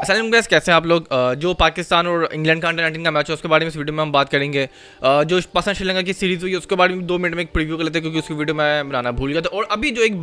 अस्सलाम गाइस, कैसे हैं आप लोग। जो पाकिस्तान और इंग्लैंड का अंडर 19 का मैच है उसके बारे में इस वीडियो में हम बात करेंगे। जो पाकिस्तान श्रीलंका की सीरीज हुई है उसके बारे में 2 मिनट में एक प्रीव्यू कर लेते हैं, क्योंकि उसकी वीडियो मैं बनाना भूल गया था। और अभी जो एक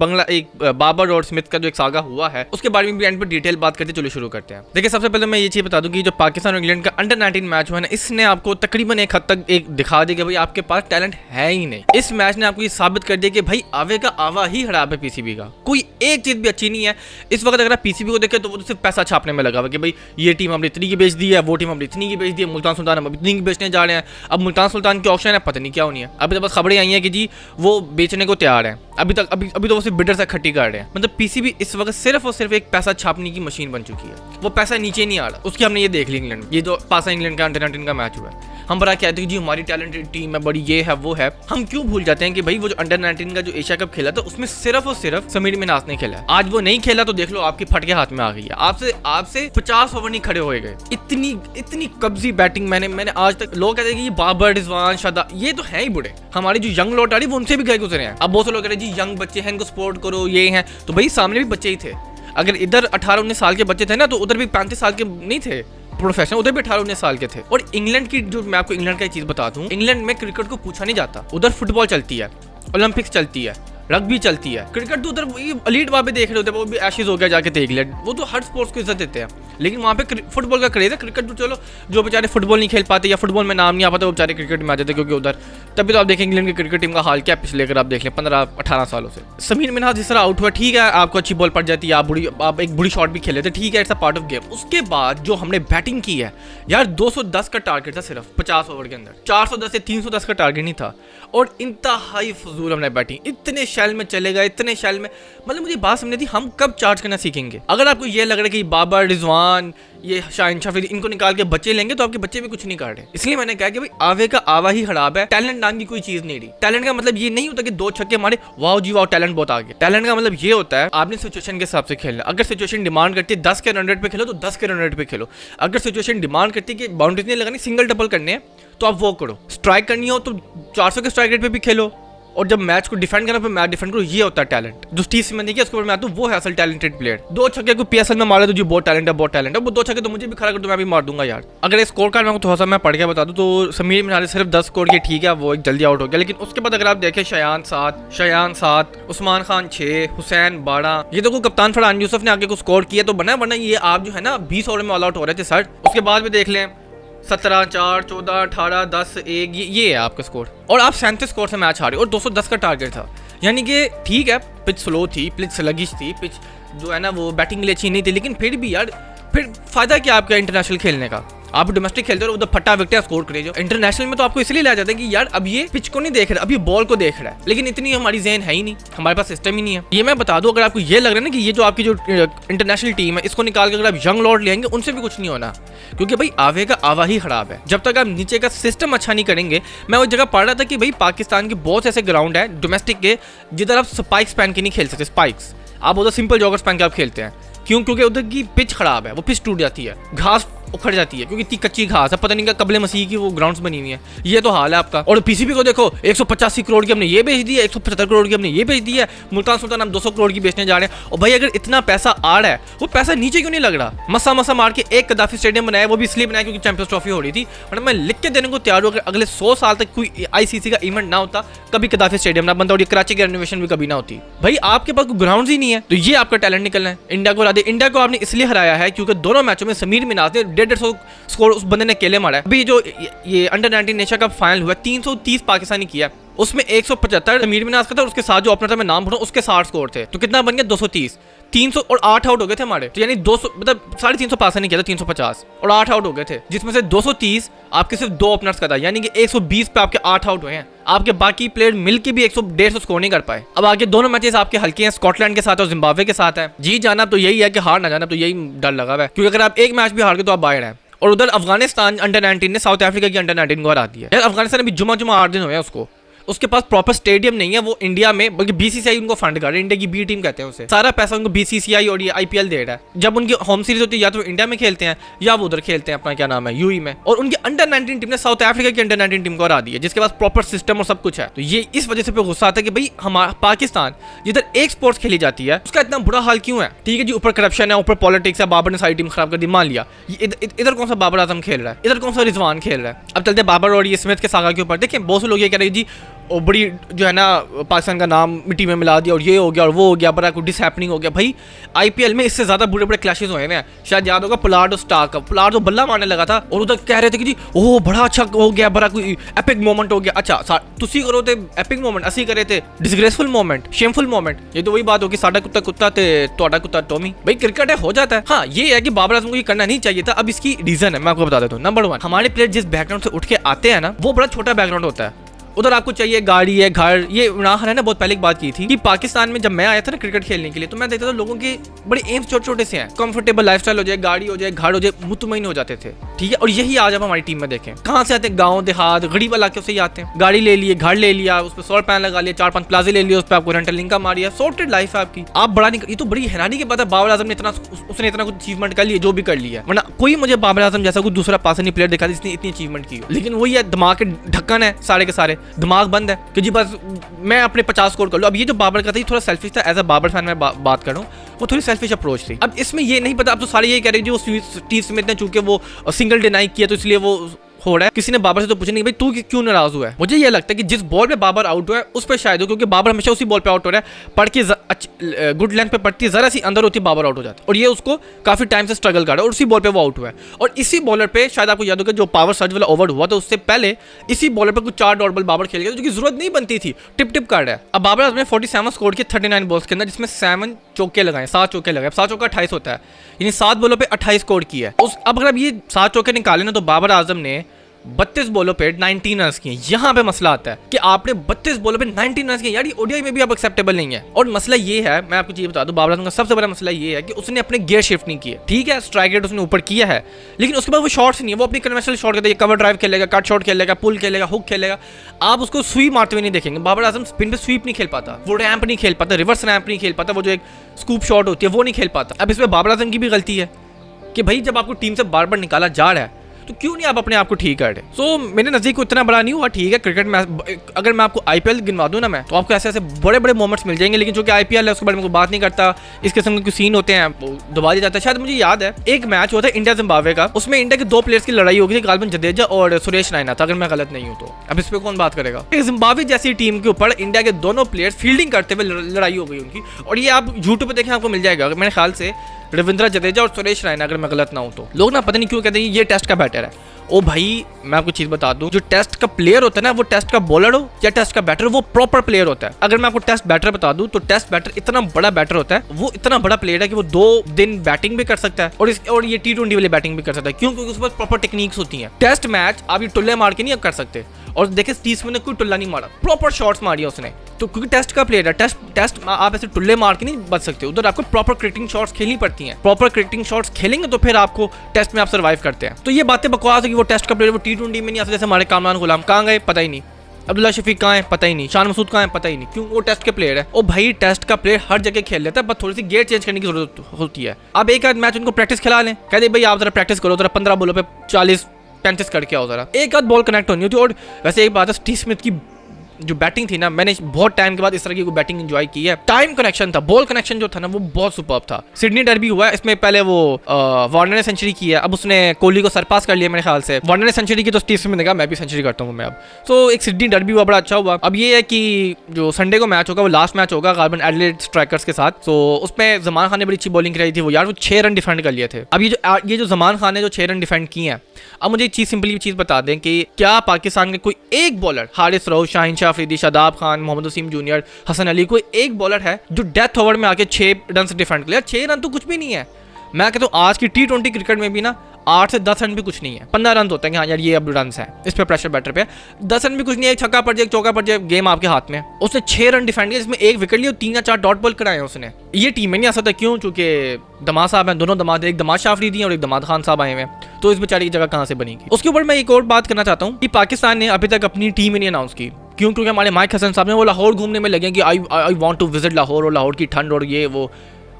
बाबर और स्मिथ का जो एक सागा हुआ है उसके बारे में भी एंड पर डिटेल बात करते चलो शुरू करते हैं। देखिए, सबसे पहले मैं ये चीज बता दूं कि जो पाकिस्तान और इंग्लैंड का अंडर 19 मैच हुआ है ना, इसने आपको तकरीबन एक हद तक एक दिखा दिया कि भाई आपके पास टैलेंट है ही नहीं। इस मैच ने आपको ये साबित कर दिया कि भाई आवे का आवा ही खराब है पीसीबी का, कोई एक चीज भी अच्छी नहीं है इस वक्त। अगर आप पीसीबी को देखें तो वो तो सिर्फ पैसा छापने में लगा हुआ कि भाई ये टीम हमने इतनी की बेच दी है, वो टीम हमने इतनी की बेच दी है, मुल्तान सुल्तान हम इतनी की बेचने जा रहे हैं। अब मुल्तान सुल्तान की ऑप्शन है, पता नहीं क्या होनी है। अभी तो बस खबरें आई हैं कि जी वो बेचने को तैयार है। अभी तो वो सिर्फ बिडर से इकट्ठी कर रहे हैं। मतलब पीसीबी इस वक्त सिर्फ और सिर्फ एक पैसा छापने की मशीन बन चुकी है। वो पैसा नीचे नहीं आ रहा। उसकी हमने ये देख ली इंग्लैंड, ये जो पाकिस्तान इंग्लैंड का अंडर 19 का मैच हुआ है। हम बड़ा कहते हैं कि जी हमारी टैलेंटेड टीम है, बड़ी ये है वो है। हम क्यों भूल जाते हैं कि भाई वो जो अंडर 19 का जो एशिया कप खेला था उसमें सिर्फ और सिर्फ समीर मिनास ने खेला है। आज वो नहीं खेला तो देख लो आपकी फटके हाथ में आ गई है। आपसे 50 ओवर नहीं खड़े होए गए। इतनी कब्जी बैटिंग मैंने आज तक। लोग कहते हैं कि ये बाबर, रिजवान, शादा ये तो है ही बुढ़े। हमारी जो यंग लौट आ रही है वो उनसे भी गए गुजरे हैं। अब बहुत से लोग कह रहे हैं जी यंग बच्चे हैं, इनको सपोर्ट करो, ये हैं। तो भाई सामने भी बच्चे ही थे। अगर इधर 18-19 साल के बच्चे थे ना, तो उधर भी 35 साल के नहीं थे प्रोफेशनल, उधर भी 18-19 साल के थे। और इंग्लैंड की जो मैं आपको इंग्लैंड का एक चीज बता दूं, इंग्लैंड में क्रिकेट को पूछा नहीं जाता। उधर फुटबॉल चलती है, ओलंपिक्स चलती है, रग्बी चलती है। क्रिकेट तो उधर एलीट वहाँ पे देख रहे होते हैं, वो भी एशेज हो गया जाके देख लिया। वो तो हर स्पोर्ट्स को इज्जत देते हैं, लेकिन वहाँ पे फुटबॉल का क्रेज है। क्रिकेट तो चलो जो बेचारे फुटबॉल नहीं खेल पाते या फुटबॉल में नाम नहीं आ पाता वो बेचारे क्रिकेट में आ जाते, क्योंकि उधर तभी तो आप देखें इंग्लैंड की क्रिकेट टीम का हाल क्या पिछले अगर आप देख लें 15-18 सालों से। समीर मिनास जिस तरह आउट हुआ, ठीक है आपको अच्छी बॉल पड़ जाती है, आप एक बुरी शॉट भी खेले थे, ठीक है, it's a part of game. उसके बाद जो हमने बैटिंग की है यार, 210 का टारगेट था सिर्फ 50 ओवर के अंदर। 410 से 310 का टारगेट नहीं था। और इंतहाई फजूल हमने बैटिंग, इतने शैल में चले गए, इतने शैल में। मतलब मुझे बात समझ थी, हम कब चार्ज करना सीखेंगे? अगर आपको ये लग रहा है कि बाबर, रिजवान, ये शाहिन शाफिर इनको निकाल के बच्चे लेंगे तो आपके बच्चे भी कुछ नहीं कर रहे। इसलिए मैंने कहा कि भाई आवे का आवा ही खराब है। टैलेंट नाम की कोई चीज नहीं रही। टैलेंट का मतलब ये नहीं होता कि 2 छक्के मारे वाह जी वाह टैलेंट बहुत आ गया। टैलेंट का मतलब ये होता है आपने सिचुएशन के हिसाब से खेलना। अगर सिचुएशन डिमांड करती है 10 के रन रेट पे खेलो तो 10 के रन रेट पे खेलो। अगर सिचुएशन डिमांड करती है कि बाउंड्रीज नहीं लगानी, सिंगल डबल करने हैं, तो आप वो करो। स्ट्राइक करनी हो तो 400 के स्ट्राइक रेट पे भी खेलो। और जब मैच को डिफेंड करना, फिर मैच डिफेंड करो। ये होता है टैलेंट। जो स्टीव सिमन देखिए उसके ऊपर मैं आता हूँ, वो है असल टैलेंटेड प्लेयर। 2 छक्के को पीएसएल में मारे तो जी बहुत टैलेंट है, बहुत टैलेंट है। वो 2 छक्के तो मुझे भी खड़ा कर दो, मैं भी मार दूंगा यार। अगर स्कोर कार्ड में थोड़ा सा मैं पढ़ के बता दूं तो समीर मिनास सिर्फ 10 स्कोर किए, ठीक है, वो एक जल्दी आउट हो गया। लेकिन उसके बाद अगर आप देखें शयान 7, उस्मान खान 6, हुसैन 12, ये तो कोई कप्तान फरहान यूसुफ ने आगे को स्कोर किया तो बना, वरना ये आप जो है ना 20 ओवर में ऑल आउट हो रहे थे सर। उसके बाद भी देख लें 17, 4, 14, 18, 10, 1, ये है आपका स्कोर। और आप 37 स्कोर से मैच हारे और 210 का टारगेट था। यानी कि ठीक है पिच स्लो थी, पिच स्लगिश थी, पिच जो है ना वो बैटिंग के लिए अच्छी नहीं थी, लेकिन फिर भी यार फिर फायदा क्या आपका इंटरनेशनल खेलने का? आप डोमेस्टिक खेलते हो उधर फटा विकटे स्कोर करे। जो इंटरनेशनल में तो आपको इसलिए लिया जाता है कि यार अब ये पिच को नहीं देख रहा, अब ये बॉल को देख रहा है। लेकिन इतनी हमारी ज़हन है ही नहीं, हमारे पास सिस्टम ही नहीं है। ये मैं बता दूं, अगर आपको ये लग रहा है ना कि ये जो आपकी जो इंटरनेशनल टीम है इसको निकाल के अगर आप यंग लॉर्ड लेंगे, उनसे भी कुछ नहीं होना, क्योंकि भाई आवे का आवा ही खराब है। जब तक आप नीचे का सिस्टम अच्छा नहीं करेंगे। मैं उस जगह पढ़ रहा था कि भाई पाकिस्तान के बहुत ऐसे ग्राउंड है डोमेस्टिक के जिधर आप स्पाइक्स पहन के नहीं खेल सकते। स्पाइक्स आप उधर सिंपल जॉगर्स पहन के आप खेलते हैं। क्यों? क्योंकि उधर की पिच खराब है, वो पिच टूट जाती है, घास उखड़ जाती है, क्योंकि इतनी कच्ची घास है, पता नहीं क्या कबले मसीह की वो ग्राउंड्स बनी हुई है। ये तो हाल है आपका। और पीसीबी को देखो 185 करोड़ की हमने ये बेच दी है, 175 करोड़ की हमने ये बेच दी है, मुल्तान सुल्तान हम 200 करोड़ की बेचने जा रहे हैं। और भाई अगर इतना पैसा आ रहा है, वो पैसा नीचे क्यों नहीं लग रहा? मसा मार के एक कदाफी स्टेडियम बनाया, वो भी इसलिए बनाया क्योंकि चैंपियंस ट्रॉफी हो रही थी। वरना मैं लिख के देने को तैयार हूँ, अगर अगले 100 साल तक कोई आईसीसी का इवेंट ना होता, कभी कदाफी स्टेडियम ना बनता और ये कराची की रेनोवेशन भी कभी ना होती। भाई आपके पास ग्राउंड ही नहीं है, तो ये आपका टैलेंट निकलना है। इंडिया को हरा दे। इंडिया को आपने इसलिए हराया है क्योंकि दोनों मैचों में समीर मिनास ने 150 स्कोर उस बंदे ने अकेले मारा है। अभी जो ये अंडर 19 एशिया कप फाइनल हुआ 330 पाकिस्तानी किया, उसमें 175 समीर मिनास का था, उसके साथ जो ओपनर था मैं नाम भूल रहा हूं, उसके 60 स्कोर थे। तो कितना बन गया? 230। 300 और 8 आउट हो गए थे हमारे, तो यानी 200 मतलब 350 पास नहीं किया था, 350 और 8 आउट हो गए थे, जिसमें से 230 आपके सिर्फ 2 ओपनर्स का था। यानी कि 120 पे आपके 8 आउट हुए हैं। आपके बाकी प्लेयर मिलके भी 100-150 स्कोर नहीं कर पाए। अब आगे दोनों मैचेस आपके हल्के हैं, स्कॉटलैंड के साथ और जिम्बाब्वे के साथ है। जी जाना तो यही है कि हार ना जाना तो यही डर लगा हुआ है, क्योंकि अगर आप एक मैच भी हार गए तो आप बाहर हैं। और उधर अफगानिस्तान अंडर 19 ने साउथ अफ्रीका की अंडर 19 को हरा दिया। यार अफगानिस्तान अभी जुमा 8 दिन हुए हैं उसको। उसके पास प्रॉपर स्टेडियम नहीं है वो इंडिया में, बल्कि बीसीसीआई उनको फंड कर रहा है, इंडिया की बी टीम कहते हैं उसे, सारा पैसा उनको बीसीसीआई और ये आईपीएल दे रहा है। जब उनकी होम सीरीज होती है या तो इंडिया में खेलते हैं या वो उधर खेलते हैं अपना क्या नाम है यूई में, और उनकी अंडर 19 टीम ने साउथ अफ्रीका की अंडर 19 टीम को हरा दी है, जिसके पास प्रॉपर सिस्टम और सब कुछ है। तो ये इस वजह से पे गुस्सा आता है कि भाई हमारा पाकिस्तान जिधर एक स्पोर्ट्स खेली जाती है उसका इतना बुरा हाल क्यों है। ठीक है जी, ऊपर करप्शन है, ऊपर पॉलिटिक्स है, बाबर ने सारी टीम खराब कर दी, मान लिया। इधर कौन सा बाबर आजम खेल रहा है, इधर कौन सा रिजवान खेल रहा है। अब चलते बाबर और ये स्मिथ के सागा के ऊपर। देखिए बहुत से लोग ये कह रहे हैं जी और बड़ी जो है ना पाकिस्तान का नाम मिट्टी में मिला दिया और ये हो गया और वो हो गया, बड़ा कुछ डिसहैपनिंग हो गया। भाई आईपीएल में इससे ज्यादा बड़े बड़े क्लैशेस हुए हैं। शायद याद होगा पोलार्ड और स्टार्क का, पोलार्ड तो बल्ला मारने लगा था और उधर कह रहे थे कि जी ओह बड़ा अच्छा हो गया, बड़ा कोई एपिक मोमेंट हो गया। अच्छा तुसी करो थे एपिक मोमेंट, असी करे थे डिसग्रेसफुल मोमेंट, शेमफुल मोमेंट। ये तो वही बात होगी साडा कुत्ता कुत्ता ते तोड़ा कुत्ता टॉमी। भाई क्रिकेट है, हो जाता है। हाँ ये है कि बाबर आजम को ये करना नहीं चाहिए था। अब इसकी रीजन है, मैं आपको बता देता हूँ। नंबर 1, हमारे प्लेयर जिस बैकग्राउंड से उठ के आते हैं ना वो बड़ा छोटा बैकग्राउंड होता है। उधर आपको चाहिए गाड़ी है, घर। ये इमरान खान है ना बहुत पहले एक बात की थी कि पाकिस्तान में जब मैं आया था ना क्रिकेट खेलने के लिए तो मैं देखता था लोगों के बड़े एम्स छोटे छोटे से हैं, कंफर्टेबल लाइफस्टाइल हो जाए, गाड़ी हो जाए, घर हो जाए, मुतमईन हो जाते थे। ठीक है, और यही आज हम हमारी टीम में देखें कहाँ से आते हैं, गाँव देहात गरीब इलाके से ही आते हैं। गाड़ी ले लिए, घर ले लिया, उस पर सोलर पैनल लगा लिया, 4-5 प्लाजे ले लिए, उस पर आपको rental income Maria, sorted life है आपकी। आप बड़ा नहीं, ये तो बड़ी हैरानी की बात है बाबर आजम ने उसने इतना कुछ अचीवमेंट कर लिया जो भी कर लिया, वरना कोई मुझे बाबर आजम जैसा कोई दूसरा पाकिस्तानी प्लेयर देखा जिसने इतनी अचीवमेंट की। लेकिन वही है, दिमाग के ढक्कन है सारे के सारे, दिमाग बंद है कि जी बस मैं अपने 50 स्कोर कर लूं। अब ये जो बाबर का था ये थोड़ा सेल्फिश था, एज अ बाबर फैन मैं बात कर रहा हूँ, वो थोड़ी सेल्फिश अप्रोच थी। अब इसमें ये नहीं पता, अब तो सारे यही कह रहे हैं जो स्टीव स्मिथ ने चूंकि वो सिंगल डिनाई किया तो इसलिए वो हो रहा है। किसी ने बाबर से तो पूछा नहीं भाई तू क्यों नाराज हुआ है। मुझे ये लगता है कि जिस बॉल पे बाबर आउट हुआ है उस पर शायद हो, क्योंकि बाबर हमेशा उसी बॉल पे आउट हो रहा है, पढ़ के गुड लेंथ पे पड़ती है, जरा सी अंदर होती है बाबर आउट हो जाता है, और ये उसको काफी टाइम से स्ट्रगल कर रहा है और उसी बॉल पे वो आउट हुआ है। और इसी बॉलर पे शायद आपको याद होगा जो पावर सर्ज वाला ओवर हुआ था उससे पहले इसी बॉलर पे कुछ 4 डॉट बॉल बाबर खेल गया जो कि जरूरत नहीं बनती थी, टिप कर रहा है। अब बाबर आजम ने 47 स्कोर किए 39 बॉल्स के अंदर, जिसमें 7 चौके लगाए, 7 चौके लगाए। 7 चौका 28 होता है, यानी 7 बॉलों पे 28 स्कोर किया है। अब अगर ये 7 चौके निकाले ना तो बाबर आजम ने 32 बॉलों पे 19 रन किए। यहाँ पे मसला आता है कि आपने 32 बॉलों पे 19 रन किए, यार ये ओडीआई में भी अब एक्सेप्टेबल नहीं है। और मसला ये है, मैं आपको चीज बता दूं, बाबर आजम का सबसे बड़ा मसला ये है कि उसने अपने गियर शिफ्ट नहीं किए। ठीक है, स्ट्राइक रेट उसने ऊपर किया है, लेकिन उसके बाद वो शॉट्स नहीं है, वो अपनी कन्वेंशनल शॉट करता है, कवर ड्राइव खेलेगा, कट शॉट खेलेगा, पुल खेलेगा, हुक खेलेगा। आप उसको स्वीप मारते हुए नहीं देखेंगे। बाबर आजम स्पिन पे स्वीप नहीं खेल पाता, वो रैंप नहीं खेल पाता, रिवर्स रैंप नहीं खेल पाता, वो जो एक स्कूप शॉट होती है वो नहीं खेल पाता। अब इसमें बाबर आजम की भी गलती है कि भाई जब आपको टीम से बार बार निकाला जा रहा है तो क्यों नहीं आप अपने आप को ठीक कर रहे। सो मेरे नज़दीक इतना बड़ा नहीं हुआ। ठीक है, क्रिकेट में अगर मैं आपको आईपीएल गिनवा दूं ना मैं तो आपको ऐसे ऐसे बड़े बड़े मोमेंट्स मिल जाएंगे, लेकिन जो कि आईपीएल है उसके बारे में कोई बात नहीं करता। इस किस्म के कुछ सीन होते हैं वो दबा दिया जाता है। शायद मुझे याद है एक मैच हुआ था इंडिया जिम्बाब्वे का, उसमें इंडिया के 2 प्लेयर्स की लड़ाई हो गई थी, गालिबन जडेजा और सुरेश रैना था अगर मैं गलत नहीं हूँ तो। अब इस पर कौन बात करेगा। जिम्बाब्वे जैसी टीम के ऊपर इंडिया के दोनों प्लेयर्स फील्डिंग करते हुए लड़ाई हो गई उनकी, और ये आप यूट्यूब पे देखें आपको मिल जाएगा मेरे ख्याल से, रविंद्र जडेजा और सुरेश रैना अगर मैं गलत ना हूं तो। लोग ना पता नहीं क्यों कहते हैं ये टेस्ट का बैटर है। ओ भाई मैं आपको चीज बता दूं, जो टेस्ट का प्लेयर होता है ना वो टेस्ट का बॉलर हो या टेस्ट का बैटर, वो प्रॉपर प्लेयर होता है। अगर मैं आपको टेस्ट बैटर बता दूं तो टेस्ट बैटर इतना बड़ा बैटर होता है, वो इतना बड़ा प्लेयर है कि वो 2 दिन बैटिंग भी कर सकता है और ये T20 वाली बैटिंग भी कर सकता है। क्यों? क्योंकि उसके पास प्रॉपर टेक्निक्स होती हैं। टेस्ट मैच आप ये टुल्ले मार के नहीं कर सकते, और देखे स्टीव स्मिथ ने कोई टुल्ला नहीं मारा, प्रॉपर शॉट्स मारी उसने, तो क्योंकि टेस्ट का प्लेयर है। टेस्ट आप ऐसे टुल्ले मार के नहीं बच सकते, उधर आपको प्रॉपर क्रिकेटिंग शॉट्स खेलनी पड़ती हैं। प्रॉपर क्रिकेटिंग शॉट्स खेलेंगे तो फिर आपको टेस्ट में आप सर्वाइव करते हैं। तो ये बातें बकवास है कि वो टेस्ट का प्लेयर वो T20 में नहीं आ सकते। जैसे हमारे कामरान गुलाम कहाँ गए पता ही नहीं, अब्दुल्ला शफीक कहाँ है पता ही नहीं, शान मसूद कहाँ है पता ही नहीं, क्यों? वो टेस्ट के प्लेयर है। ओ भाई टेस्ट का प्लेयर हर जगह खेल लेता है, बस थोड़ी सी गेयर चेंज करने की जरूरत होती है। अब एक आध मैच उनको प्रैक्टिस खिला लें, कह दे भाई आप जरा प्रैक्टिस करो, जरा 15 बॉलों पे 40-35 करके आओ, जरा एक आध बॉल कनेक्ट होनी होती है। और वैसे एक बात है, स्टीव स्मिथ की जो बैटिंग थी ना, मैंने बहुत टाइम के बाद इस तरह की बैटिंग एंजॉय की है। टाइम कनेक्शन था, बॉल कनेक्शन जो था ना वो बहुत सुपर्ब था। सिडनी डर्बी हुआ, इसमें पहले वो वार्नर ने सेंचुरी की है, अब उसने कोहली को सरपास कर लिया मेरे ख्याल से। वार्नर ने सेंचुरी की तो स्टीव स्मिथ ने कहा मैं भी सेंचुरी करता हूँ मैं अब। तो एक सिडनी डर्बी हुआ, बड़ा अच्छा हुआ। अब ये है कि जो संडे को मैच होगा वो लास्ट मैच होगा गालिबन एडिलेड स्ट्राइकर्स के साथ। तो उसमें जमान खान ने बड़ी अच्छी बॉलिंग कराई थी, वो यार वो 6 रन डिफेंड कर लिए थे। अब ये जो जमान खान ने जो 6 रन डिफेंड किए हैं, अब मुझे एक चीज सिंपली चीज बता दें कि क्या पाकिस्तान के कोई एक बॉलर, हारिस रऊफ, शाहीन शाह अफरीदी, शादाब खान, मोहम्मद वसीम जूनियर, हसन अली, कोई एक बॉलर है जो डेथ ओवर में आके 6 रन से डिफेंड कर लिया? 6 रन तो कुछ भी नहीं है। मैं कहता हूँ आज की T20 क्रिकेट में भी ना 8 से 10 रन भी कुछ नहीं है। 15 रन होते हैं कि हाँ यार ये अब रन है, इस पे प्रेशर बैटर पे 10 रन भी कुछ नहीं है। एक छक्का पड़ जाए, एक चौका पड़ जाए, गेम आपके हाथ में। उसने 6 रन डिफेंड किया, इसमें 1 विकेट लिया और 3 या 4 डॉट बॉल कराए उसने। ये टीम में नहीं आ सकता, क्यों? चूंकि दमाद साहब हैं, दोनों दमाद, एक दमाद शाह अफरीदी और एक दमाद खान साहब आए हुए हैं, तो इस बेचारे की जगह कहाँ से बनेगी। उसके ऊपर मैं एक और बात करना चाहता हूँ कि पाकिस्तान ने अभी तक अपनी टीम ही नहीं अनाउंस की। क्यों? क्योंकि हमारे माइक हसन साहब ने वो लाहौर घूमने में लगे कि I want to visit Lahore, और लाहौर की ठंड और ये वो।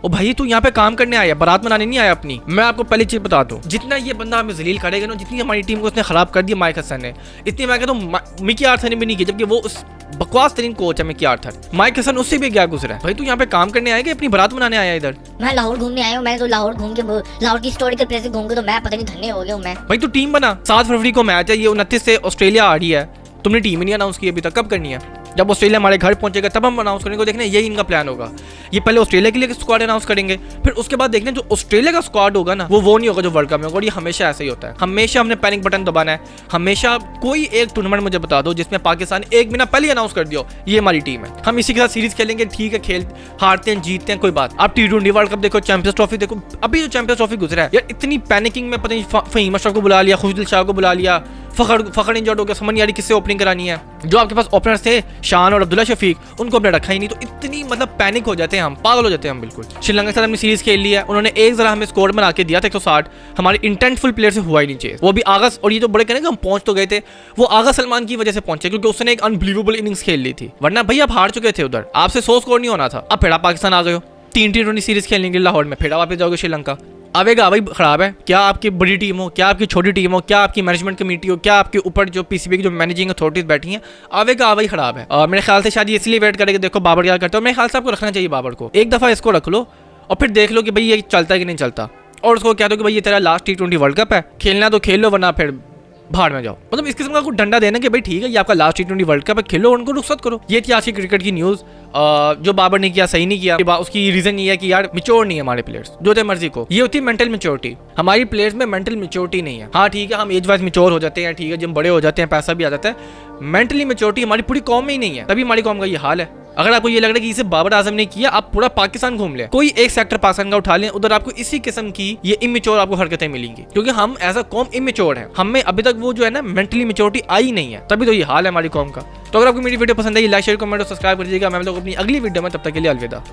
ओ भाई तू यहाँ पे काम करने आया, बारात मनाने नहीं आया अपनी। मैं आपको पहली चीज बता दूं, जितना ये बंदा हमें जलील करेगा ना, जितनी हमारी टीम को उसने खराब कर दिया माइक हसन ने, इतनी मैं कहता हूँ मिकी आर्थर ने भी नहीं की, जबकि वो उस बकवास तरीन कोच है मिकी आर्थर। माइक हसन उससे भी क्या गुजरा है। भाई तू यहाँ पे काम करने आएगा, अपनी बारात मनाने आया इधर? मैं लाहौर घूमने आया हूँ, मैं तो लाहौर घूम के लाहौर की हिस्टोरिकल प्लेसेस घूम के तो मैं पता नहीं धन्य हो गया हूँ मैं। भाई तू टीम बना। 7 फरवरी को मैच है, ये 29 से ऑस्ट्रेलिया आ रही है, तुमने टीम ही नहीं अनाउंस की अभी तक। कब करनी है? जब ऑस्ट्रेलिया हमारे घर पहुंचेगा तब हम अनाउंस करेंगे। देखने यही इनका प्लान होगा। ये पहले ऑस्ट्रेलिया के लिए स्क्वाड अनाउंस करेंगे, फिर उसके बाद देखने जो ऑस्ट्रेलिया का स्क्वाड होगा ना, वो नहीं होगा जो वर्ल्ड कप में होगा। और ये हमेशा ऐसे ही होता है, हमेशा हमने पैनिक बटन दबाना है। हमेशा कोई एक टूर्नामेंट मुझे बता दो जिसमें पाकिस्तान एक महीना पहले अनाउंस कर दियो ये हमारी टीम है, हम इसी के साथ सीरीज खेलेंगे। ठीक है, खेल हारते हैं जीतते हैं कोई बात। आप T20 वर्ल्ड कप देखो, चैंपियंस ट्रॉफी देखो, अभी जो चैंपियंस ट्रॉफी गुजरा है यार, इतनी पैनिकिंग में पता नहीं फहीम अशरफ को बुला लिया, खुशदिल शाह को बुला लिया, फखर इंजर्ड हो गया, समझ नहीं आ रही किससे ओपनिंग करानी है। जो आपके पास ओपनर्स थे शान और अब्दुल्ला शफीक, उनको आपने रखा ही नहीं। तो इतनी मतलब पैनिक हो जाते हैं हम, पागल हो जाते हैं हम बिल्कुल। श्रीलंका के साथ हमने सीरीज खेल लिया है, उन्होंने एक जरा हमें स्कोर बना के दिया था 160, हमारे इंटेंटफुल प्लेयर से हुआ ही नहीं चाहिए। वो भी आगा, और ये जो बड़े करेंगे हम पहुंच तो गए थे, वो आगा सलमान की वजह से पहुंचे क्योंकि उसने एक अनबिलीवेबल इनिंग्स खेल ली थी, वरना भाई आप हार चुके थे उधर, आपसे 100 स्कोर नहीं होना था। अब फिर आप पाकिस्तान आ गए हो 3 T20 सीरीज खेलने के लिए लाहौर में, फिर वापस जाओगे श्रीलंका। आवेगा भाई खराब है। क्या आपकी बड़ी टीम हो, क्या आपकी छोटी टीम हो, क्या आपकी मैनेजमेंट कमेटी हो, क्या आपके ऊपर जो PCB की जो मैनेजिंग अथॉरिटीज बैठी हैं, आवेगा आवाई खराब है। मेरे ख्याल से शायद ये इसलिए वेट करेगा, देखो बाबर क्या करता है। मेरे ख्याल से आपको रखना चाहिए बाबर को, एक दफ़ा इसको रख लो और फिर देख लो कि भाई ये चलता है कि नहीं चलता, और उसको कह दो कि भाई ये तेरा लास्ट T20 वर्ल्ड कप है, खेलना तो खेल लो वरना फिर भाड़ में जाओ। मतलब इस किस्म का कुछ डंडा देना कि भाई ठीक है ये आपका लास्ट T20 वर्ल्ड कप है, खेलो, उनको रुखसत करो। ये थी आज की क्रिकेट की न्यूज़। जो बाबर ने किया सही नहीं किया, उसकी रीजन ये है कि यार मिच्योर नहीं है हमारे प्लेयर्स, जो थे मर्जी को। ये होती है मेंटल मेच्योरिटी, हमारी प्लेयर्स में मेंटल मेच्योरिटी नहीं है। हाँ ठीक है, हम एज वाइज मिच्योर हो जाते हैं, ठीक है, जब हम बड़े हो जाते हैं पैसा भी आ जाता है, मेंटली मेच्योरिटी हमारी पूरी कौम में ही नहीं है, तभी हमारी कौम का ये हाल है। अगर आपको ये लग रहा है कि इसे बाबर आजम ने किया, आप पूरा पाकिस्तान घूम लें, कोई एक सेक्टर पाकिस्तान का उठा लें, उधर आपको इसी किस्म की ये इमेच्योर आपको हरकतें मिलेंगी, क्योंकि हम एज अ कौम इमेच्योर हैं, हमें अभी तक वो जो है ना मेंटली मेच्योरिटी आई नहीं है, तभी तो ये हाल है हमारी कौम का। तो अगर आपको मेरी वीडियो पसंद आई, लाइक शेयर कमेंट और सब्सक्राइब कर दीजिएगा। मैं लोग अपनी अगली वीडियो में, तब तक के लिए अलविदा।